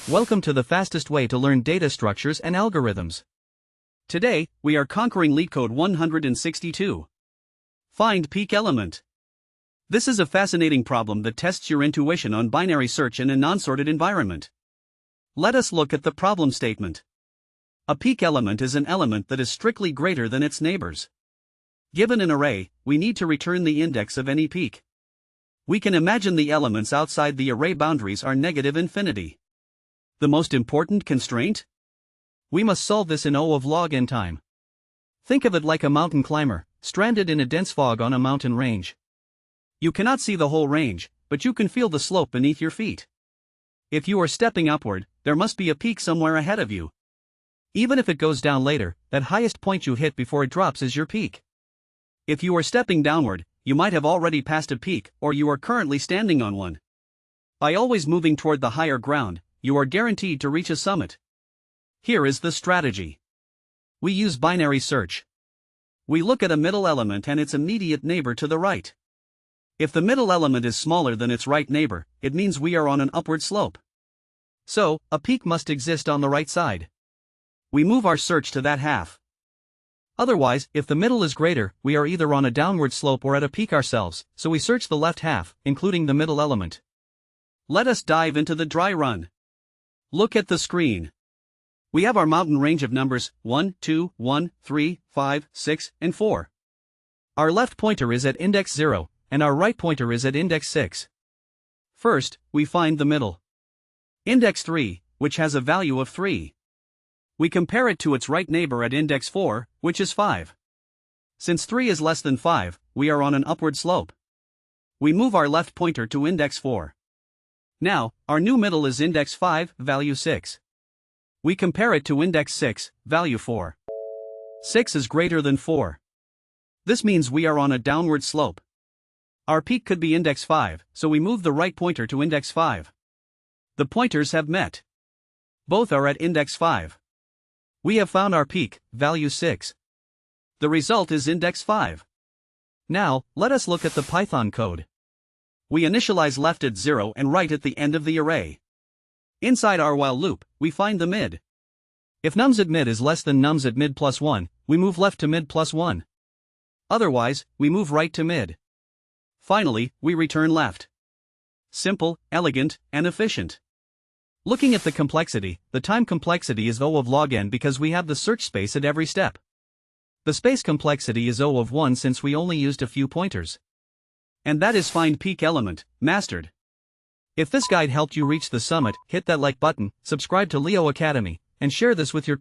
Welcome to the fastest way to learn data structures and algorithms. Today, we are conquering LeetCode 162. Find peak element. This is a fascinating problem that tests your intuition on binary search in a non-sorted environment. Let us look at the problem statement. A peak element is an element that is strictly greater than its neighbors. Given an array, we need to return the index of any peak. We can imagine the elements outside the array boundaries are negative infinity. The most important constraint? We must solve this in O of log n time. Think of it like a mountain climber, stranded in a dense fog on a mountain range. You cannot see the whole range, but you can feel the slope beneath your feet. If you are stepping upward, there must be a peak somewhere ahead of you. Even if it goes down later, that highest point you hit before it drops is your peak. If you are stepping downward, you might have already passed a peak, or you are currently standing on one. By always moving toward the higher ground, you are guaranteed to reach a summit. Here is the strategy. We use binary search. We look at a middle element and its immediate neighbor to the right. If the middle element is smaller than its right neighbor, it means we are on an upward slope. So, a peak must exist on the right side. We move our search to that half. Otherwise, if the middle is greater, we are either on a downward slope or at a peak ourselves, so we search the left half, including the middle element. Let us dive into the dry run. Look at the screen. We have our mountain range of numbers 1, 2, 1, 3, 5, 6, and 4. Our left pointer is at index 0, and our right pointer is at index 6. First, we find the middle. Index 3, which has a value of 3. We compare it to its right neighbor at index 4, which is 5. Since 3 is less than 5, we are on an upward slope. We move our left pointer to index 4. Now, our new middle is index 5, value 6. We compare it to index 6, value 4. 6 is greater than 4. This means we are on a downward slope. Our peak could be index 5, so we move the right pointer to index 5. The pointers have met. Both are at index 5. We have found our peak, value 6. The result is index 5. Now, let us look at the Python code. We initialize left at 0 and right at the end of the array. Inside our while loop, we find the mid. If nums at mid is less than nums at mid plus 1, we move left to mid plus 1. Otherwise, we move right to mid. Finally, we return left. Simple, elegant, and efficient. Looking at the complexity, the time complexity is O of log n because we have the search space at every step. The space complexity is O of 1 since we only used a few pointers. And that is find peak element, mastered. If this guide helped you reach the summit, hit that like button, subscribe to Leo Academy, and share this with your